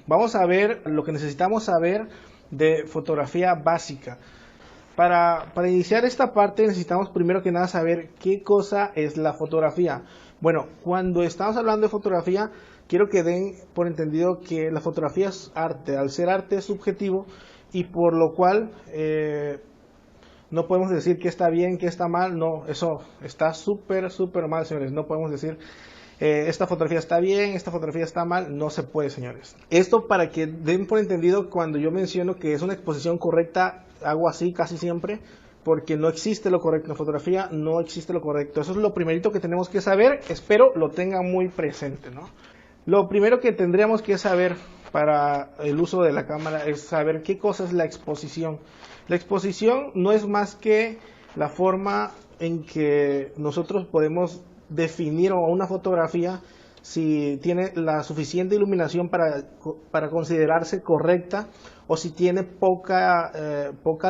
Vamos a ver lo que necesitamos saber de fotografía básica. Para iniciar esta parte necesitamos primero que nada saber qué cosa es la fotografía. Bueno, cuando estamos hablando de fotografía, quiero que den por entendido que la fotografía es arte. Al ser arte es subjetivo y por lo cual no podemos decir que está bien, que está mal. No, eso está súper mal, señores. No podemos decir esta fotografía está bien, esta fotografía está mal. No se puede, señores. Esto para que den por entendido cuando yo menciono que es una exposición correcta, hago así casi siempre, porque no existe lo correcto en fotografía, no existe lo correcto. Eso es lo primerito que tenemos que saber. Espero lo tengan muy presente, ¿no? Lo primero que tendríamos que saber para el uso de la cámara es saber qué cosa es la exposición. La exposición no es más que la forma en que nosotros podemos definir una fotografía si tiene la suficiente iluminación para considerarse correcta o si tiene poca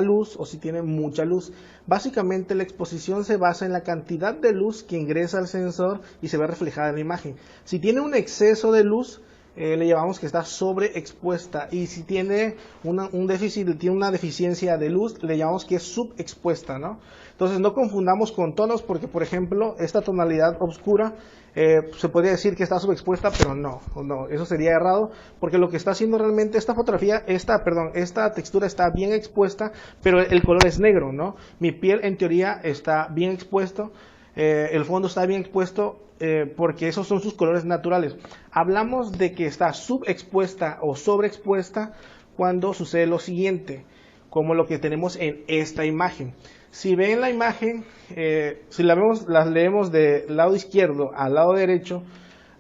luz o si tiene mucha luz. Básicamente la exposición se basa en la cantidad de luz que ingresa al sensor y se ve reflejada en la imagen. Si tiene un exceso de luz, le llamamos que está sobreexpuesta, y si tiene un déficit, tiene una deficiencia de luz, le llamamos que es subexpuesta, ¿no? Entonces no confundamos con tonos, porque por ejemplo esta tonalidad oscura se podría decir que está subexpuesta, pero no, eso sería errado, porque lo que está haciendo realmente esta fotografía, esta textura está bien expuesta, pero el color es negro, ¿no? Mi piel en teoría está bien expuesto, el fondo está bien expuesto, porque esos son sus colores naturales. Hablamos de que está subexpuesta o sobreexpuesta cuando sucede lo siguiente, como lo que tenemos en esta imagen. Si ven la imagen, si las leemos del lado izquierdo al lado derecho,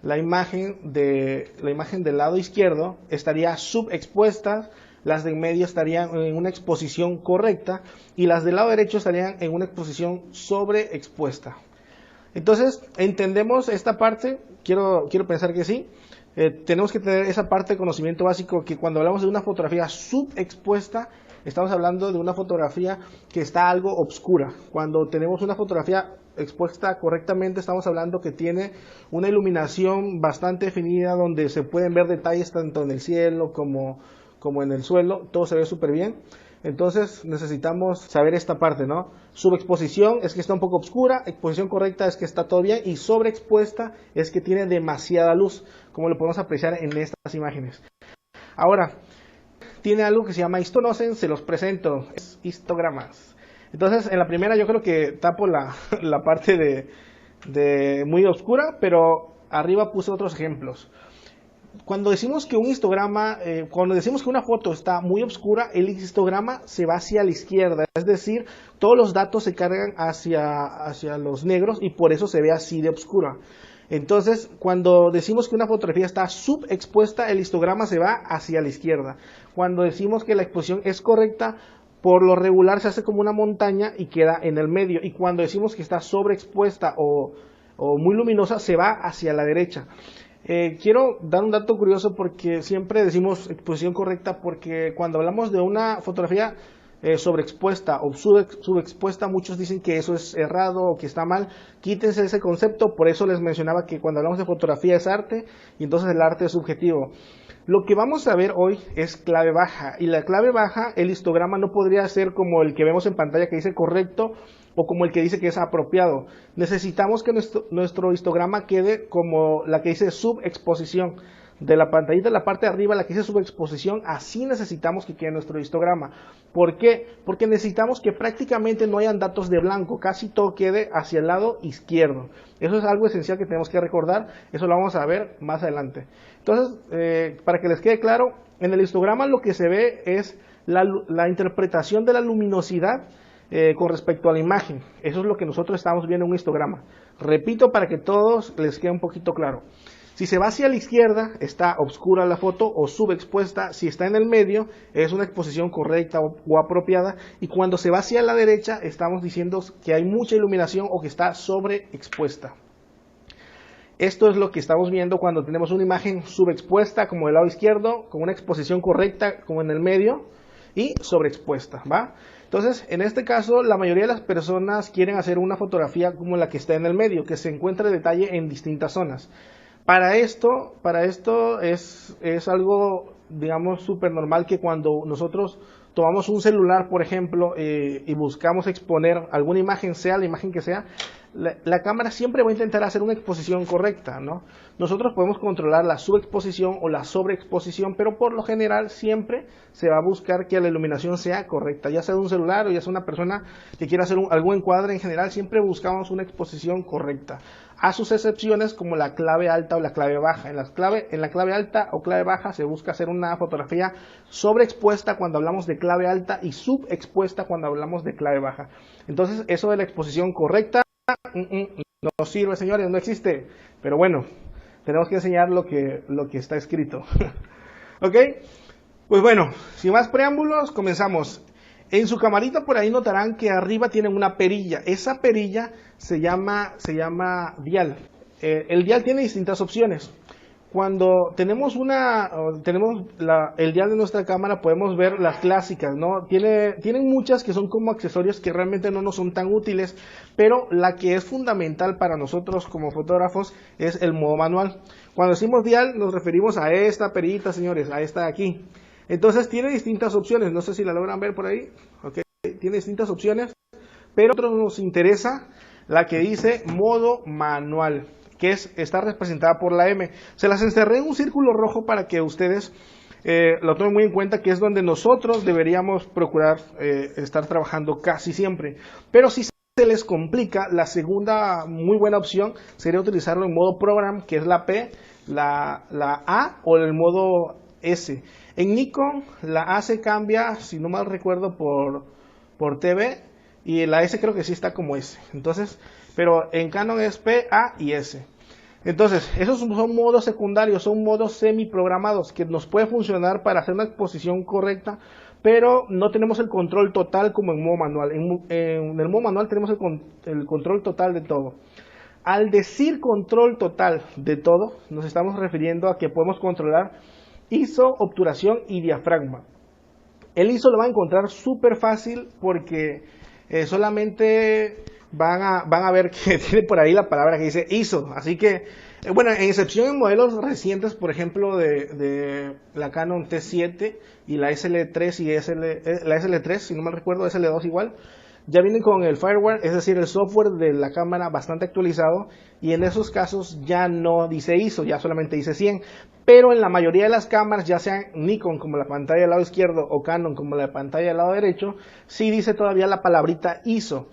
la imagen del lado izquierdo estaría subexpuesta, las de en medio estarían en una exposición correcta y las del lado derecho estarían en una exposición sobreexpuesta. Entonces, ¿entendemos esta parte? Quiero pensar que sí. Tenemos que tener esa parte de conocimiento básico, que cuando hablamos de una fotografía subexpuesta, estamos hablando de una fotografía que está algo oscura. Cuando tenemos una fotografía expuesta correctamente, estamos hablando que tiene una iluminación bastante definida, donde se pueden ver detalles tanto en el cielo como en el suelo, todo se ve súper bien. Entonces necesitamos saber esta parte, ¿no? Subexposición es que está un poco oscura, exposición correcta es que está todo bien, y sobreexpuesta es que tiene demasiada luz, como lo podemos apreciar en estas imágenes. Ahora, tiene algo que se llama histoconocen, se los presento, es histogramas. Entonces, en la primera yo creo que tapo la parte de muy oscura, pero arriba puse otros ejemplos. Cuando decimos que un histograma, cuando decimos que una foto está muy oscura, el histograma se va hacia la izquierda, es decir, todos los datos se cargan hacia los negros y por eso se ve así de oscura. Entonces, cuando decimos que una fotografía está subexpuesta, el histograma se va hacia la izquierda. Cuando decimos que la exposición es correcta, por lo regular se hace como una montaña y queda en el medio. Y cuando decimos que está sobreexpuesta o muy luminosa, se va hacia la derecha. Quiero dar un dato curioso, porque siempre decimos exposición correcta, porque cuando hablamos de una fotografía sobreexpuesta o subexpuesta, muchos dicen que eso es errado o que está mal. Quítense ese concepto. Por eso les mencionaba que cuando hablamos de fotografía es arte, y entonces el arte es subjetivo. Lo que vamos a ver hoy es clave baja, y la clave baja, el histograma no podría ser como el que vemos en pantalla que dice correcto, o como el que dice que es apropiado. Necesitamos que nuestro histograma quede como la que dice subexposición. De la pantallita de la parte de arriba, la que dice subexposición, así necesitamos que quede nuestro histograma. ¿Por qué? Porque necesitamos que prácticamente no hayan datos de blanco, casi todo quede hacia el lado izquierdo. Eso es algo esencial que tenemos que recordar, eso lo vamos a ver más adelante. Entonces, para que les quede claro, en el histograma lo que se ve es la interpretación de la luminosidad con respecto a la imagen. Eso es lo que nosotros estamos viendo en un histograma. Repito para que todos les quede un poquito claro. Si se va hacia la izquierda, está oscura la foto o subexpuesta. Si está en el medio, es una exposición correcta o apropiada. Y cuando se va hacia la derecha, estamos diciendo que hay mucha iluminación o que está sobreexpuesta. Esto es lo que estamos viendo cuando tenemos una imagen subexpuesta, como del lado izquierdo, con una exposición correcta, como en el medio, y sobreexpuesta, ¿va? Entonces, en este caso, la mayoría de las personas quieren hacer una fotografía como la que está en el medio, que se encuentra detalle en distintas zonas. Para esto es algo digamos, súper normal que cuando nosotros tomamos un celular, por ejemplo, y buscamos exponer alguna imagen, sea la imagen que sea, la cámara siempre va a intentar hacer una exposición correcta, ¿no? Nosotros podemos controlar la subexposición o la sobreexposición, pero por lo general siempre se va a buscar que la iluminación sea correcta, ya sea de un celular o ya sea una persona que quiera hacer algún encuadre. En general siempre buscamos una exposición correcta, a sus excepciones como la clave alta o la clave baja. En la clave alta o clave baja se busca hacer una fotografía sobreexpuesta cuando hablamos de clave alta y subexpuesta cuando hablamos de clave baja. Entonces eso de la exposición correcta no sirve, señores, no existe. Pero bueno, tenemos que enseñar lo que está escrito. ¿Ok? Pues bueno, sin más preámbulos, comenzamos. En su camarita por ahí notarán que arriba tienen una perilla. Esa perilla se llama dial. El dial tiene distintas opciones. Cuando tenemos el dial de nuestra cámara, podemos ver las clásicas, ¿no? Tienen muchas que son como accesorios que realmente no nos son tan útiles, pero la que es fundamental para nosotros como fotógrafos es el modo manual. Cuando decimos dial nos referimos a esta perillita, señores, a esta de aquí. Entonces tiene distintas opciones, no sé si la logran ver por ahí. Okay. Tiene distintas opciones, pero a nosotros nos interesa la que dice modo manual, que está representada por la M. Se las encerré en un círculo rojo para que ustedes lo tomen muy en cuenta, que es donde nosotros deberíamos procurar estar trabajando casi siempre. Pero si se les complica, la segunda muy buena opción sería utilizarlo en modo program, que es la P, la A o el modo S. En Nikon la A se cambia, si no mal recuerdo, por TV, y la S creo que sí está como S. Entonces, pero en Canon es P, A y S. Entonces, esos son modos secundarios, son modos semi-programados que nos puede funcionar para hacer una exposición correcta, pero no tenemos el control total como en modo manual. En el modo manual tenemos el control total de todo. Al decir control total de todo, nos estamos refiriendo a que podemos controlar ISO, obturación y diafragma. El ISO lo va a encontrar súper fácil porque solamente van a ver que tiene por ahí la palabra que dice ISO. Así que, bueno, en excepción en modelos recientes, por ejemplo, de la Canon T7 y la SL3 y la SL3, si no me recuerdo, SL2 igual, ya vienen con el firmware, es decir, el software de la cámara bastante actualizado, y en esos casos ya no dice ISO, ya solamente dice 100. Pero en la mayoría de las cámaras, ya sean Nikon como la pantalla del lado izquierdo o Canon como la pantalla del lado derecho, sí dice todavía la palabrita ISO.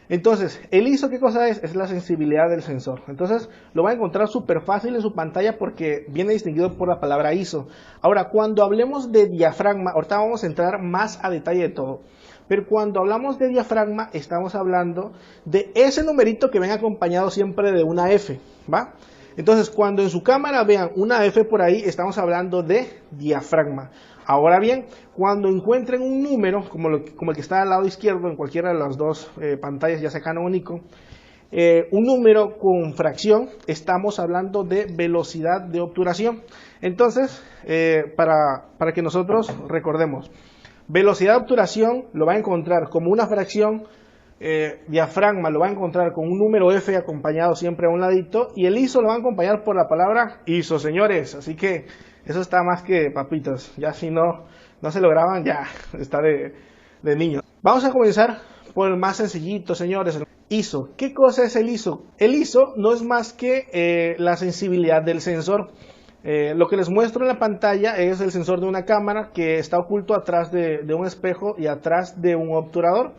Entonces, el ISO, ¿qué cosa es? Es la sensibilidad del sensor. Entonces, lo va a encontrar súper fácil en su pantalla porque viene distinguido por la palabra ISO. Ahora, cuando hablemos de diafragma, ahorita vamos a entrar más a detalle de todo. Pero cuando hablamos de diafragma, estamos hablando de ese numerito que ven acompañado siempre de una F, ¿va? Entonces, cuando en su cámara vean una F por ahí, estamos hablando de diafragma. Ahora bien, cuando encuentren un número, como el que está al lado izquierdo en cualquiera de las dos pantallas, ya sea Canon o Nikon, un número con fracción, estamos hablando de velocidad de obturación. Entonces, para que nosotros recordemos, velocidad de obturación lo va a encontrar como una fracción, diafragma lo va a encontrar con un número F acompañado siempre a un ladito, y el ISO lo va a acompañar por la palabra ISO, señores. Así que eso está más que papitas. Ya si no se lo graban, ya está de niños. Vamos a comenzar por el más sencillito, señores. ISO. ¿Qué cosa es el ISO? El ISO no es más que la sensibilidad del sensor. Lo que les muestro en la pantalla es el sensor de una cámara que está oculto atrás de un espejo y atrás de un obturador.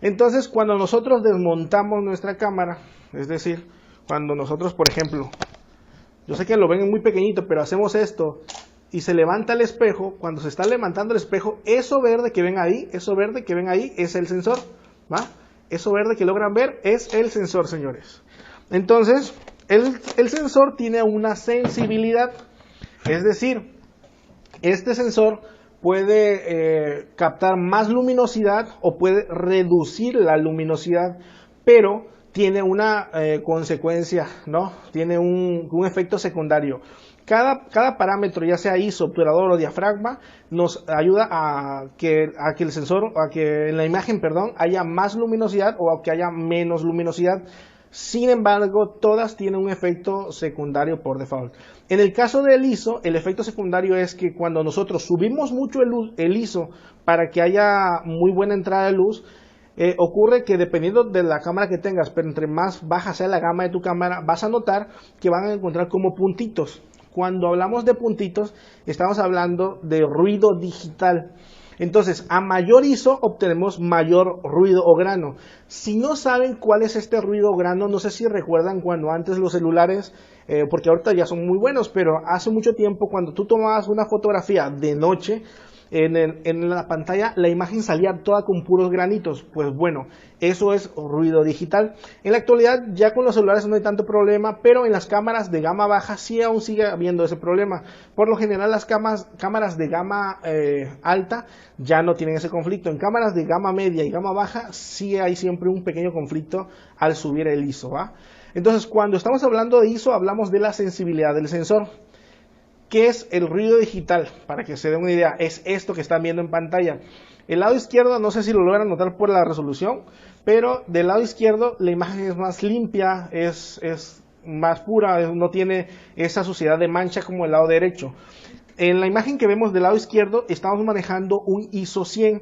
Entonces, cuando nosotros desmontamos nuestra cámara, es decir, cuando nosotros, por ejemplo, yo sé que lo ven muy pequeñito, pero hacemos esto y se levanta el espejo, cuando se está levantando el espejo, eso verde que ven ahí es el sensor, ¿va? Eso verde que logran ver es el sensor, señores. Entonces, el sensor tiene una sensibilidad, es decir, este sensor puede captar más luminosidad o puede reducir la luminosidad, pero tiene una consecuencia, ¿no? Tiene un efecto secundario. Cada parámetro, ya sea ISO, obturador o diafragma, nos ayuda a que en la imagen, haya más luminosidad o a que haya menos luminosidad. Sin embargo, todas tienen un efecto secundario por default. En el caso del ISO, el efecto secundario es que cuando nosotros subimos mucho el ISO para que haya muy buena entrada de luz, ocurre que dependiendo de la cámara que tengas, pero entre más baja sea la gama de tu cámara, vas a notar que van a encontrar como puntitos. Cuando hablamos de puntitos, estamos hablando de ruido digital. Entonces, a mayor ISO obtenemos mayor ruido o grano. Si no saben cuál es este ruido o grano, no sé si recuerdan cuando antes los celulares, porque ahorita ya son muy buenos, pero hace mucho tiempo cuando tú tomabas una fotografía de noche, en la pantalla la imagen salía toda con puros granitos. Pues bueno, eso es ruido digital. En la actualidad ya con los celulares no hay tanto problema, pero en las cámaras de gama baja sí aún sigue habiendo ese problema. Por lo general las cámaras de gama alta ya no tienen ese conflicto. En cámaras de gama media y gama baja sí hay siempre un pequeño conflicto al subir el ISO, ¿va? Entonces cuando estamos hablando de ISO hablamos de la sensibilidad del sensor. ¿Qué es el ruido digital? Para que se den una idea, es esto que están viendo en pantalla. El lado izquierdo, no sé si lo logran notar por la resolución, pero del lado izquierdo la imagen es más limpia, es más pura, no tiene esa suciedad de mancha como el lado derecho. En la imagen que vemos del lado izquierdo estamos manejando un ISO 100.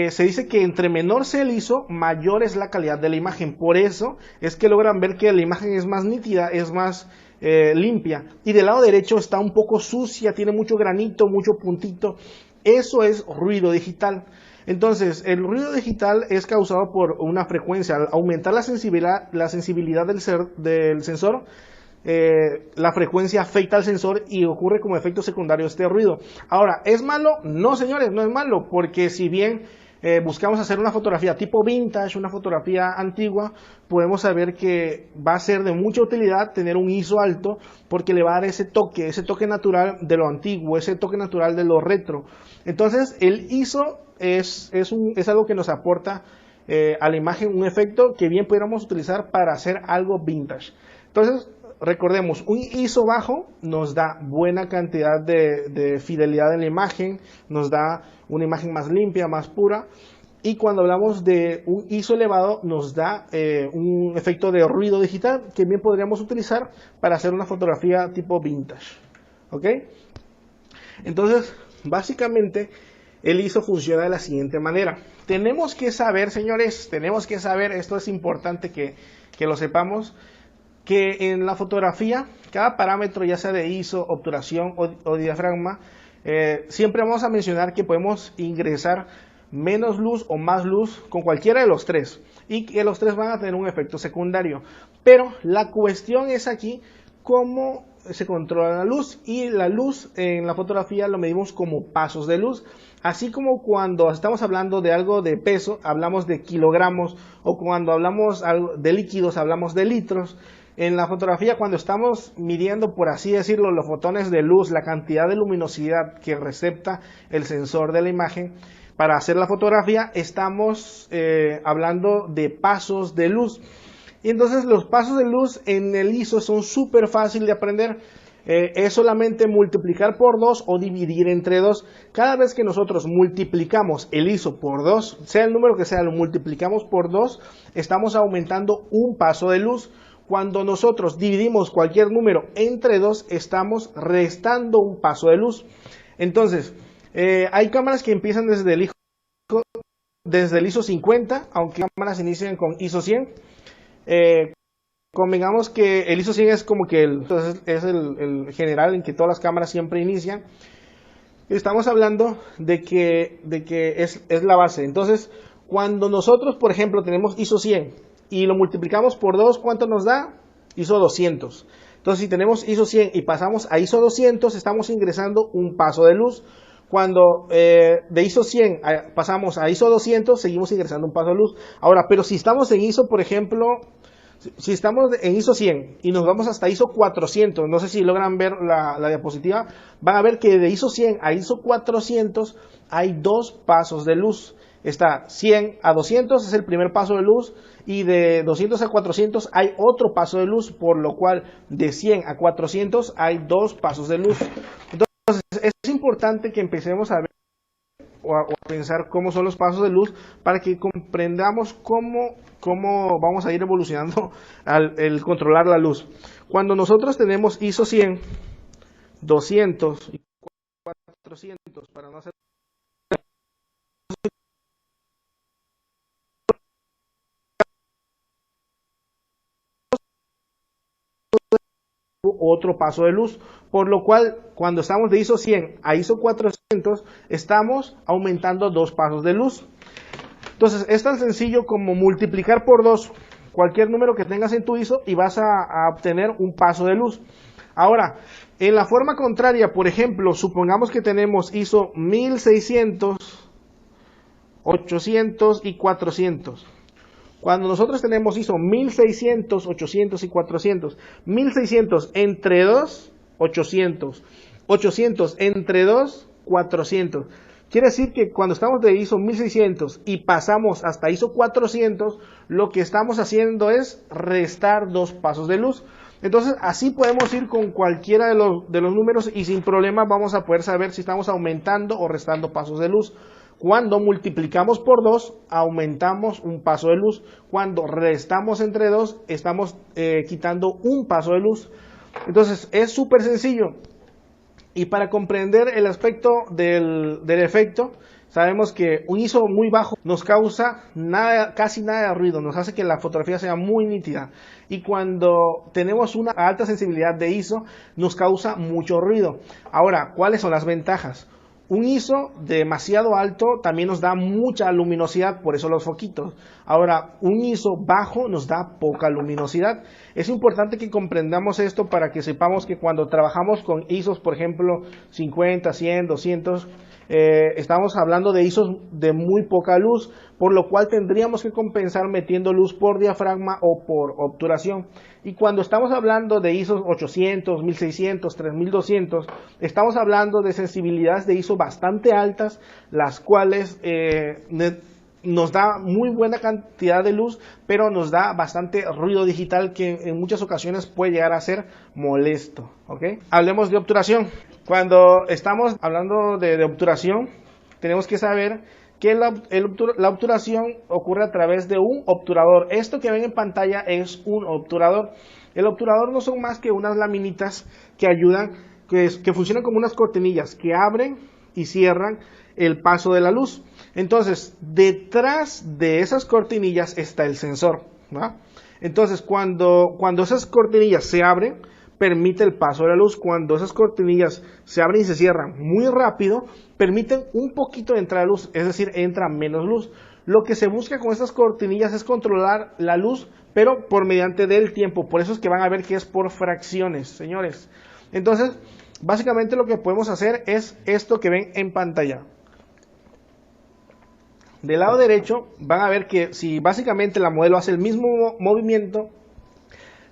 Se dice que entre menor sea el ISO, mayor es la calidad de la imagen. Por eso es que logran ver que la imagen es más nítida, es más limpia. Y del lado derecho está un poco sucia, tiene mucho granito, mucho puntito. Eso es ruido digital. Entonces, el ruido digital es causado por una frecuencia. Al aumentar la sensibilidad del sensor, la frecuencia afecta al sensor y ocurre como efecto secundario este ruido. Ahora, ¿es malo? No, señores, no es malo, porque si bien buscamos hacer una fotografía tipo vintage, una fotografía antigua, podemos saber que va a ser de mucha utilidad tener un ISO alto, porque le va a dar ese toque natural de lo antiguo, ese toque natural de lo retro. Entonces, el ISO es algo que nos aporta a la imagen un efecto que bien pudiéramos utilizar para hacer algo vintage. Entonces, recordemos, un ISO bajo nos da buena cantidad de fidelidad en la imagen, nos da una imagen más limpia, más pura, y cuando hablamos de un ISO elevado nos da un efecto de ruido digital que bien podríamos utilizar para hacer una fotografía tipo vintage. ¿Ok? Entonces, básicamente el ISO funciona de la siguiente manera. Tenemos que saber, señores, esto es importante que lo sepamos, que en la fotografía, cada parámetro, ya sea de ISO, obturación o diafragma, siempre vamos a mencionar que podemos ingresar menos luz o más luz con cualquiera de los tres, y que los tres van a tener un efecto secundario. Pero la cuestión es aquí cómo se controla la luz, y la luz en la fotografía lo medimos como pasos de luz. Así como cuando estamos hablando de algo de peso, hablamos de kilogramos, o cuando hablamos de líquidos, hablamos de litros. En la fotografía, cuando estamos midiendo, por así decirlo, los fotones de luz, la cantidad de luminosidad que recepta el sensor de la imagen, para hacer la fotografía, estamos hablando de pasos de luz. Y entonces los pasos de luz en el ISO son súper fácil de aprender. Es solamente multiplicar por 2 o dividir entre 2. Cada vez que nosotros multiplicamos el ISO por 2, sea el número que sea, lo multiplicamos por 2, estamos aumentando un paso de luz. Cuando nosotros dividimos cualquier número entre 2, estamos restando un paso de luz. Entonces, hay cámaras que empiezan desde el ISO 50, aunque cámaras inician con ISO 100. Convengamos que el ISO 100 es como que el general en que todas las cámaras siempre inician. Estamos hablando de que es la base. Entonces, cuando nosotros, por ejemplo, tenemos ISO 100 y lo multiplicamos por 2, ¿cuánto nos da? ISO 200. Entonces, si tenemos ISO 100 y pasamos a ISO 200, estamos ingresando un paso de luz. Cuando de ISO 100 pasamos a ISO 200, seguimos ingresando un paso de luz. Ahora, pero si estamos en ISO, por ejemplo, si estamos en ISO 100 y nos vamos hasta ISO 400, no sé si logran ver la diapositiva, van a ver que de ISO 100 a ISO 400 hay dos pasos de luz. Está 100 a 200 es el primer paso de luz, y de 200 a 400 hay otro paso de luz, por lo cual de 100 a 400 hay dos pasos de luz. Entonces es importante que empecemos a ver a pensar cómo son los pasos de luz para que comprendamos cómo vamos a ir evolucionando el controlar la luz. Cuando nosotros tenemos ISO 100, 200 y 400, para no hacer otro paso de luz, por lo cual cuando estamos de ISO 100 a ISO 400 estamos aumentando 2 pasos de luz. Entonces es tan sencillo como multiplicar por 2 cualquier número que tengas en tu ISO y vas a obtener un paso de luz. Ahora, en la forma contraria, por ejemplo, supongamos que tenemos ISO 1600, 800 y 400. Cuando nosotros tenemos ISO 1600, 800 y 400, 1600 entre 2, 800, 800 entre 2, 400. Quiere decir que cuando estamos de ISO 1600 y pasamos hasta ISO 400, lo que estamos haciendo es restar 2 pasos de luz. Entonces así podemos ir con cualquiera de los números y sin problema vamos a poder saber si estamos aumentando o restando pasos de luz. Cuando multiplicamos por 2, aumentamos un paso de luz. Cuando restamos entre 2, estamos quitando un paso de luz. Entonces es súper sencillo. Y para comprender el aspecto del efecto, sabemos que un ISO muy bajo nos causa casi nada de ruido, nos hace que la fotografía sea muy nítida. Y cuando tenemos una alta sensibilidad de ISO, nos causa mucho ruido. Ahora, ¿cuáles son las ventajas? Un ISO demasiado alto también nos da mucha luminosidad, por eso los foquitos. Ahora, un ISO bajo nos da poca luminosidad. Es importante que comprendamos esto para que sepamos que cuando trabajamos con ISOs, por ejemplo, 50, 100, 200, estamos hablando de ISOs de muy poca luz, por lo cual tendríamos que compensar metiendo luz por diafragma o por obturación. Y cuando estamos hablando de ISOs 800, 1600, 3200, estamos hablando de sensibilidades de ISO bastante altas, las cuales nos da muy buena cantidad de luz, pero nos da bastante ruido digital que en muchas ocasiones puede llegar a ser molesto. ¿Okay? Hablemos de obturación. Cuando estamos hablando de obturación, tenemos que saber que la obturación ocurre a través de un obturador. Esto que ven en pantalla es un obturador. El obturador no son más que unas laminitas que ayudan, que funcionan como unas cortinillas que abren y cierran el paso de la luz. Entonces, detrás de esas cortinillas está el sensor, ¿va? Entonces, cuando esas cortinillas se abren, permite el paso de la luz. Cuando esas cortinillas se abren y se cierran muy rápido, permiten un poquito de entrada de luz, es decir, entra menos luz. Lo que se busca con estas cortinillas es controlar la luz, pero por mediante del tiempo. Por eso es que van a ver que es por fracciones, señores. Entonces, básicamente lo que podemos hacer es esto que ven en pantalla. Del lado derecho van a ver que si básicamente la modelo hace el mismo movimiento,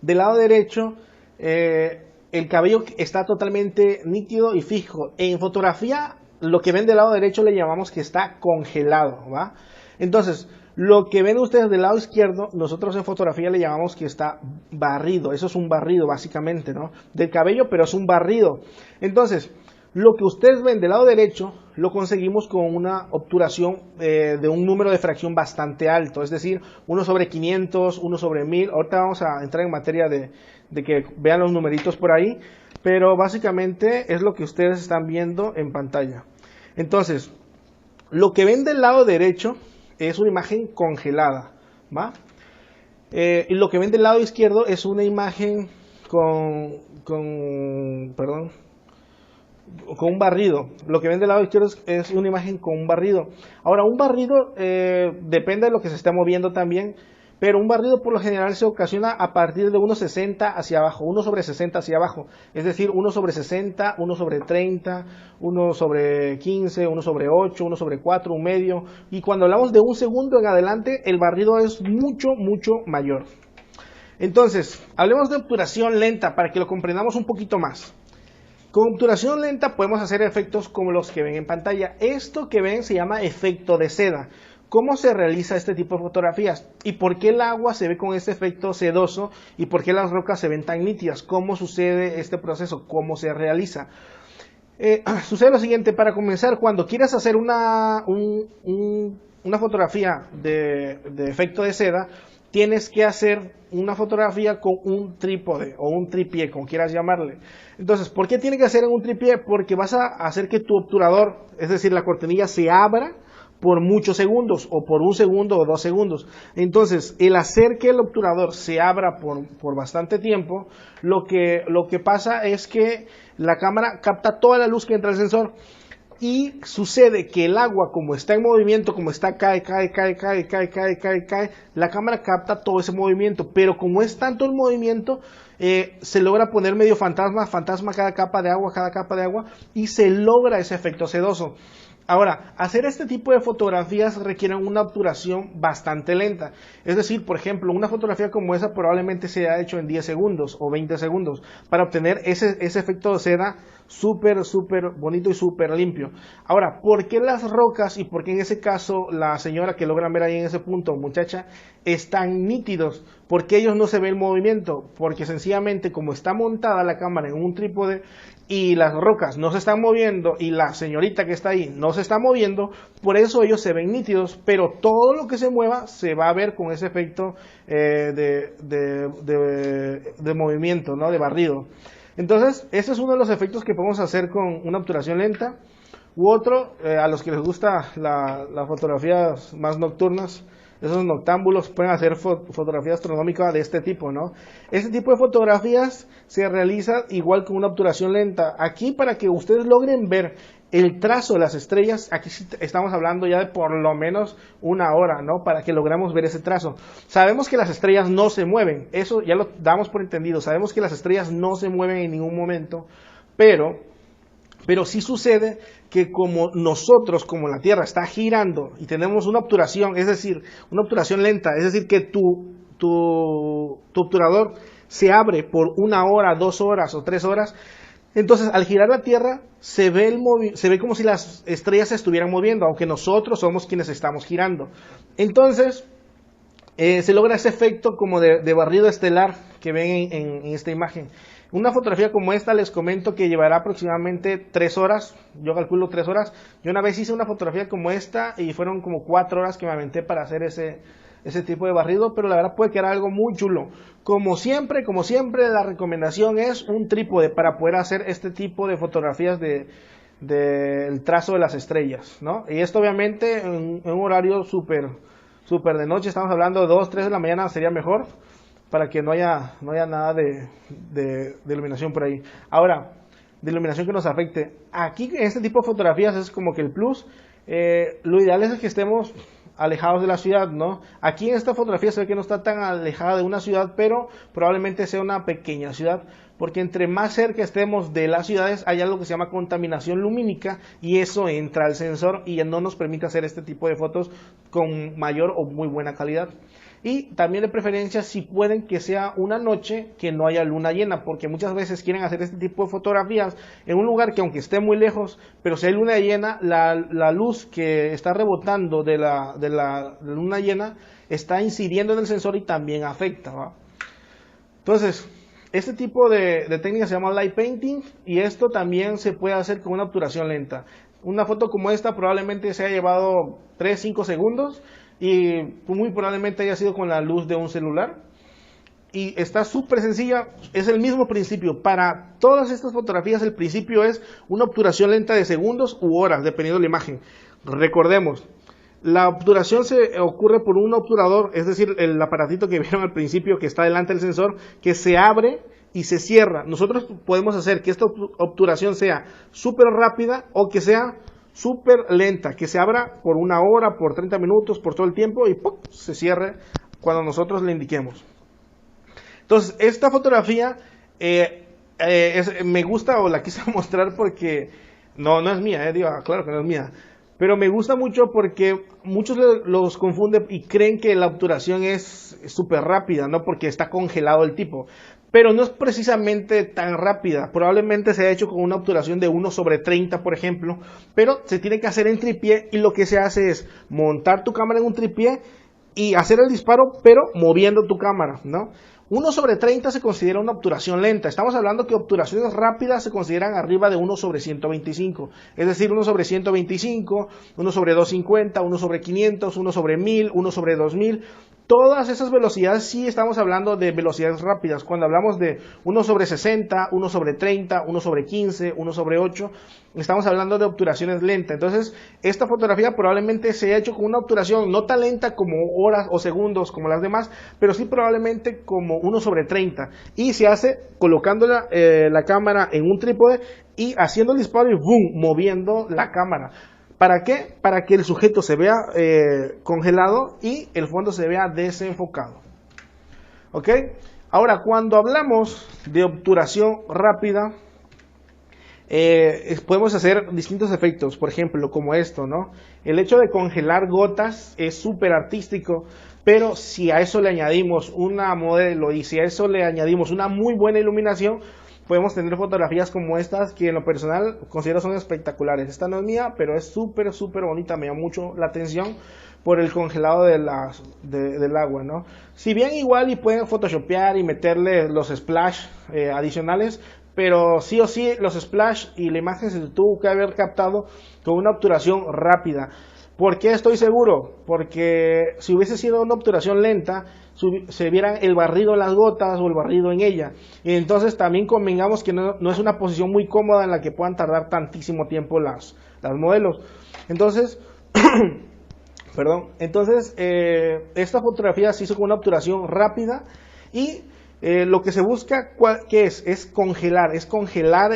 del lado derecho el cabello está totalmente nítido y fijo. En fotografía lo que ven del lado derecho le llamamos que está congelado, ¿va? Entonces, lo que ven ustedes del lado izquierdo, nosotros en fotografía le llamamos que está barrido. Eso es un barrido básicamente, ¿no? Del cabello, pero es un barrido. Entonces, lo que ustedes ven del lado derecho lo conseguimos con una obturación de un número de fracción bastante alto, es decir, 1 sobre 500, 1 sobre 1000. Ahorita vamos a entrar en materia de que vean los numeritos por ahí, pero básicamente es lo que ustedes están viendo en pantalla. Entonces, lo que ven del lado derecho es una imagen congelada, ¿va? Y lo que ven del lado izquierdo es una imagen con un barrido. Lo que ven del lado izquierdo es una imagen con un barrido. Ahora, un barrido depende de lo que se esté moviendo también, pero un barrido por lo general se ocasiona a partir de 1,60 hacia abajo, 1 sobre 60 hacia abajo, es decir, 1 sobre 60, 1 sobre 30, 1 sobre 15, 1 sobre 8, 1 sobre 4, un medio, y cuando hablamos de un segundo en adelante, el barrido es mucho, mucho mayor. Entonces, hablemos de obturación lenta para que lo comprendamos un poquito más. Con obturación lenta podemos hacer efectos como los que ven en pantalla. Esto que ven se llama efecto de seda. ¿Cómo se realiza este tipo de fotografías? ¿Y por qué el agua se ve con este efecto sedoso? ¿Y por qué las rocas se ven tan nítidas? ¿Cómo sucede este proceso? ¿Cómo se realiza? Sucede lo siguiente: para comenzar, cuando quieras hacer una fotografía de efecto de seda, tienes que hacer una fotografía con un trípode o un tripié, como quieras llamarle. Entonces, ¿por qué tiene que hacer en un tripié? Porque vas a hacer que tu obturador, es decir, la cortinilla, se abra por muchos segundos, o por 1 segundo o 2 segundos. Entonces, el hacer que el obturador se abra por bastante tiempo, lo que pasa es que la cámara capta toda la luz que entra al sensor. Y sucede que el agua, como está en movimiento, como está cae, la cámara capta todo ese movimiento, pero como es tanto el movimiento, se logra poner medio fantasma cada capa de agua, y se logra ese efecto sedoso. Ahora, hacer este tipo de fotografías requieren una obturación bastante lenta. Es decir, por ejemplo, una fotografía como esa probablemente se haya hecho en 10 segundos o 20 segundos para obtener ese efecto de seda súper bonito y súper limpio. Ahora, ¿por qué las rocas y por qué en ese caso la señora que logran ver ahí en ese punto, muchacha, están nítidos? ¿Por qué ellos no se ve el movimiento? Porque sencillamente, como está montada la cámara en un trípode y las rocas no se están moviendo y la señorita que está ahí no se está moviendo, por eso ellos se ven nítidos, pero todo lo que se mueva se va a ver con ese efecto de movimiento, ¿no? De barrido. Entonces, este es uno de los efectos que podemos hacer con una obturación lenta. U otro, a los que les gusta las fotografías más nocturnas, esos noctámbulos pueden hacer fotografía astronómica de este tipo, ¿no? Este tipo de fotografías se realiza igual con una obturación lenta. Aquí, para que ustedes logren ver el trazo de las estrellas, aquí estamos hablando ya de por lo menos 1 hora, ¿no? Para que logremos ver ese trazo. Sabemos que las estrellas no se mueven, eso ya lo damos por entendido. Sabemos que las estrellas no se mueven en ningún momento, pero sí sucede que como nosotros, como la Tierra está girando y tenemos una obturación, es decir, una obturación lenta, es decir, que tu obturador se abre por 1 hora, 2 horas o 3 horas, entonces al girar la Tierra se ve como si las estrellas se estuvieran moviendo, aunque nosotros somos quienes estamos girando. Entonces se logra ese efecto como de barrido estelar que ven en esta imagen. Una fotografía como esta, les comento que llevará aproximadamente 3 horas, yo calculo 3 horas. Yo una vez hice una fotografía como esta y fueron como 4 horas que me aventé para hacer ese tipo de barrido, pero la verdad puede quedar algo muy chulo. Como siempre, la recomendación es un trípode para poder hacer este tipo de fotografías del trazo de las estrellas, ¿no? Y esto obviamente en un horario súper de noche, estamos hablando de 2, 3 de la mañana sería mejor, para que no haya nada de iluminación por ahí. Ahora, de iluminación que nos afecte. Aquí en este tipo de fotografías es como que el plus. Lo ideal es que estemos alejados de la ciudad, ¿no? Aquí en esta fotografía se ve que no está tan alejada de una ciudad, pero probablemente sea una pequeña ciudad, porque entre más cerca estemos de las ciudades hay algo que se llama contaminación lumínica y eso entra al sensor y no nos permite hacer este tipo de fotos con mayor o muy buena calidad. Y también de preferencia, si pueden, que sea una noche que no haya luna llena, porque muchas veces quieren hacer este tipo de fotografías en un lugar que aunque esté muy lejos, pero si hay luna llena, la luz que está rebotando de la luna llena está incidiendo en el sensor y también afecta, ¿va? Entonces, este tipo de técnica se llama light painting y esto también se puede hacer con una obturación lenta. Una foto como esta probablemente se haya llevado 3-5 segundos y muy probablemente haya sido con la luz de un celular y está súper sencilla, es el mismo principio. Para todas estas fotografías el principio es una obturación lenta de segundos u horas, dependiendo de la imagen. Recordemos, la obturación se ocurre por un obturador, es decir, el aparatito que vieron al principio que está delante del sensor, que se abre y se cierra. Nosotros podemos hacer que esta obturación sea súper rápida o que sea súper lenta, que se abra por 1 hora, por 30 minutos, por todo el tiempo y ¡pum!, se cierre cuando nosotros le indiquemos. Entonces, esta fotografía me gusta o la quise mostrar porque no es mía, digo, claro que no es mía, pero me gusta mucho porque muchos los confunden y creen que la obturación es súper rápida, ¿no? Porque está congelado el tipo. Pero no es precisamente tan rápida, probablemente se ha hecho con una obturación de 1/30, por ejemplo, pero se tiene que hacer en tripié y lo que se hace es montar tu cámara en un tripié y hacer el disparo, pero moviendo tu cámara, ¿no? 1 sobre 30 se considera una obturación lenta. Estamos hablando que obturaciones rápidas se consideran arriba de 1 sobre 125. Es decir, 1 sobre 125, 1 sobre 250, 1 sobre 500, 1 sobre 1000, 1 sobre 2000. Todas esas velocidades sí estamos hablando de velocidades rápidas. Cuando hablamos de 1 sobre 60, 1 sobre 30, 1 sobre 15, 1 sobre 8, estamos hablando de obturaciones lentas. Entonces, esta fotografía probablemente se haya hecho con una obturación no tan lenta como horas o segundos como las demás, pero sí probablemente como 1 sobre 30. Y se hace colocando la cámara en un trípode y haciendo el disparo y ¡boom!, moviendo la cámara. ¿Para qué? Para que el sujeto se vea congelado y el fondo se vea desenfocado. ¿Ok? Ahora, cuando hablamos de obturación rápida, podemos hacer distintos efectos, por ejemplo, como esto, ¿no? El hecho de congelar gotas es súper artístico, pero si a eso le añadimos una modelo y si a eso le añadimos una muy buena iluminación, podemos tener fotografías como estas que en lo personal considero son espectaculares. Esta no es mía, pero es súper bonita, me llama mucho la atención por el congelado del agua, ¿no? Si bien igual y pueden photoshopear y meterle los splash adicionales, pero sí o sí los splash y la imagen se tuvo que haber captado con una obturación rápida. ¿Por qué estoy seguro? Porque si hubiese sido una obturación lenta, se vieran el barrido en las gotas o el barrido en ella. Y entonces también convengamos que no es una posición muy cómoda en la que puedan tardar tantísimo tiempo las modelos. Entonces, esta fotografía se hizo con una obturación rápida y lo que se busca, ¿qué es? Es congelar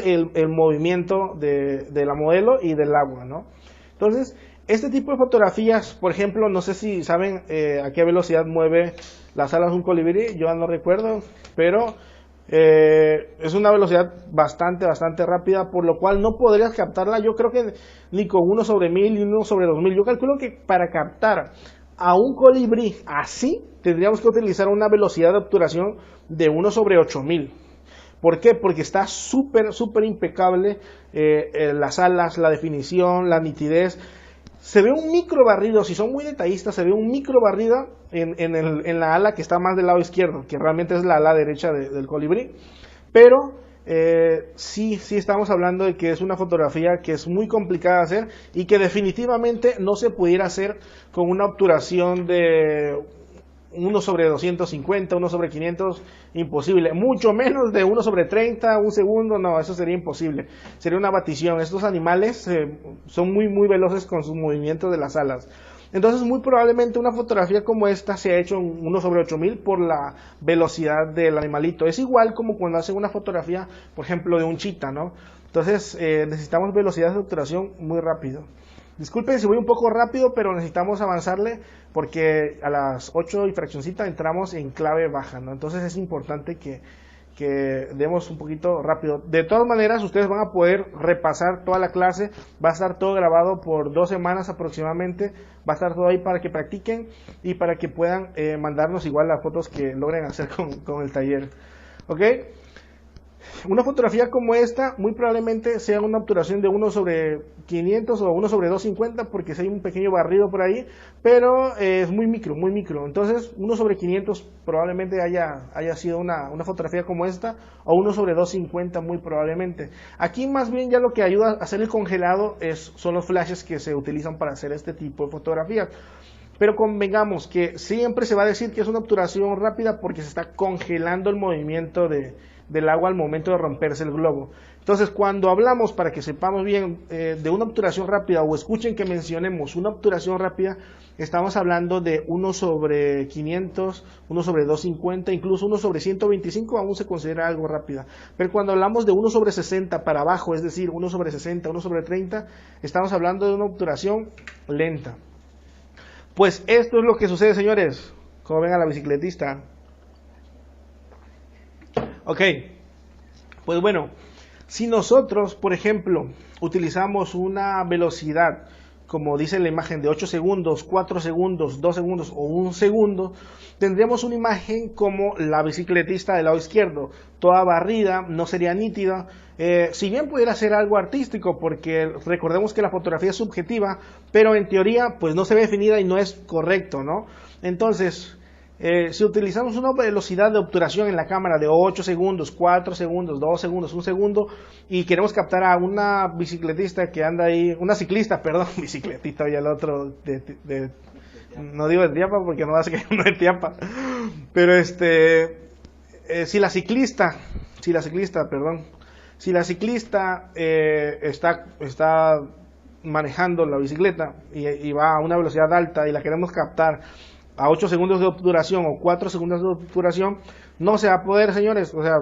el movimiento de la modelo y del agua, ¿no? Entonces, este tipo de fotografías, por ejemplo, no sé si saben a qué velocidad mueve las alas de un colibrí, yo no recuerdo, pero es una velocidad bastante rápida, por lo cual no podrías captarla, yo creo que ni con 1 sobre 1000 y 1 sobre 2000. Yo calculo que para captar a un colibrí así, tendríamos que utilizar una velocidad de obturación de 1 sobre 8000. ¿Por qué? Porque está súper impecable las alas, la definición, la nitidez. Se ve un micro barrido, si son muy detallistas, se ve un micro barrido en la ala que está más del lado izquierdo, que realmente es la ala derecha del colibrí. Pero sí estamos hablando de que es una fotografía que es muy complicada de hacer y que definitivamente no se pudiera hacer con una obturación de 1 sobre 250, 1 sobre 500, imposible. Mucho menos de 1 sobre 30, un segundo, no, eso sería imposible. Sería una batición. Estos animales son muy veloces con sus movimientos de las alas. Entonces, muy probablemente una fotografía como esta se ha hecho en 1 sobre 8000 por la velocidad del animalito. Es igual como cuando hacen una fotografía, por ejemplo, de un chita, ¿no? Entonces, necesitamos velocidades de obturación muy rápido. Disculpen si voy un poco rápido, pero necesitamos avanzarle porque a las 8 y fraccioncita entramos en clave baja, ¿no? Entonces es importante que demos un poquito rápido. De todas maneras, ustedes van a poder repasar toda la clase, va a estar todo grabado por 2 semanas aproximadamente, va a estar todo ahí para que practiquen y para que puedan mandarnos igual las fotos que logren hacer con el taller. ¿Ok? Una fotografía como esta muy probablemente sea una obturación de 1 sobre 500 o 1 sobre 250 porque si hay un pequeño barrido por ahí, pero es muy micro. Entonces 1 sobre 500 probablemente haya sido una fotografía como esta, o 1 sobre 250 muy probablemente. Aquí más bien ya lo que ayuda a hacer el congelado son los flashes que se utilizan para hacer este tipo de fotografías. Pero convengamos que siempre se va a decir que es una obturación rápida porque se está congelando el movimiento del agua al momento de romperse el globo. Entonces, cuando hablamos, para que sepamos bien, de una obturación rápida, o escuchen que mencionemos una obturación rápida, estamos hablando de 1 sobre 500, 1 sobre 250, incluso 1 sobre 125 aún se considera algo rápida. Pero cuando hablamos de 1 sobre 60 para abajo, es decir, 1 sobre 60, 1 sobre 30, estamos hablando de una obturación lenta. Pues esto es lo que sucede, señores. Como ven a la bicicletista. Ok, pues bueno, si nosotros, por ejemplo, utilizamos una velocidad, como dice la imagen, de 8 segundos, 4 segundos, 2 segundos o 1 segundo, tendríamos una imagen como la bicicletista del lado izquierdo, toda barrida, no sería nítida, si bien pudiera ser algo artístico, porque recordemos que la fotografía es subjetiva, pero en teoría pues no se ve definida y no es correcto, ¿no? Entonces, si utilizamos una velocidad de obturación en la cámara de 8 segundos, 4 segundos, 2 segundos, 1 segundo, y queremos captar a una bicicletista que anda ahí, una ciclista, perdón, bicicletista y el otro, no digo de Tiapa porque no hace que no es Tiapa, pero si la ciclista está manejando la bicicleta y va a una velocidad alta y la queremos captar a 8 segundos de obturación o 4 segundos de obturación, no se va a poder, señores, o sea,